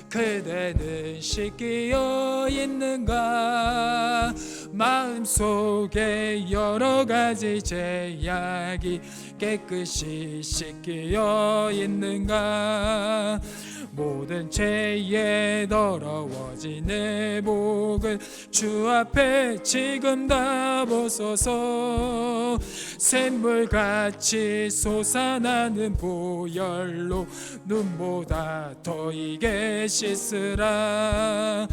그대는 씻기어 있는가? 마음속에 여러 가지 죄악이 깨끗이 씻기어 있는가? 모든 죄에 더러워진 내 복을 주 앞에 지금 다 벗어서 샘물같이 솟아나는 보혈로 눈보다 더 이게 씻으라.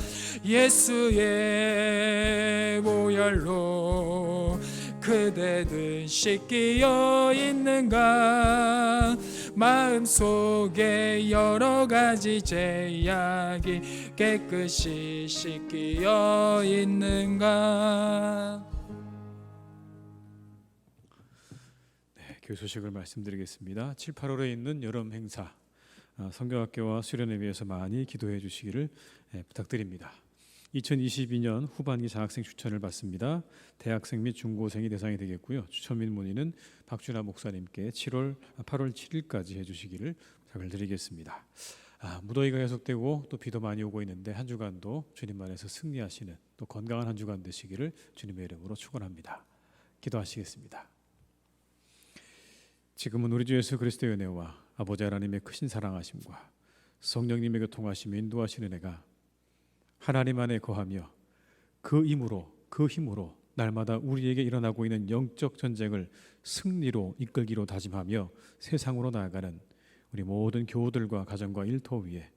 예수의 보혈로 그대는 씻기어 있는가? 마음속에 여러 가지 죄악이 깨끗이 씻기어 있는가? 교회 소식을 말씀드리겠습니다. 7, 8월에 있는 여름 행사 성경학교와 수련회 위해서 많이 기도해 주시기를 부탁드립니다. 2022년 후반기 장학생 추천을 받습니다. 대학생 및 중고생이 대상이 되겠고요. 추천 및 문의는 박준하 목사님께 8월 7일까지 해주시기를 부탁을 드리겠습니다. 무더위가 계속되고 또 비도 많이 오고 있는데 한 주간도 주님 안에서 승리하시는 또 건강한 한 주간 되시기를 주님의 이름으로 축원합니다. 기도하시겠습니다. 지금은 우리 주 예수 그리스도의 은혜와 아버지 하나님의 크신 사랑하심과 성령님의 교통하심에 인도하시는 은혜가 하나님 안에 거하며 그 힘으로 날마다 우리에게 일어나고 있는 영적 전쟁을 승리로 이끌기로 다짐하며 세상으로 나아가는 우리 모든 교우들과 가정과 일터 위에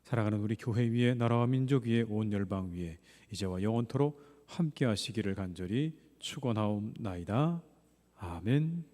살아가는 우리 교회 위에 나라와 민족 위에 온 열방 위에 이제와 영원토록 함께 하시기를 간절히 축원하옵나이다. 아멘.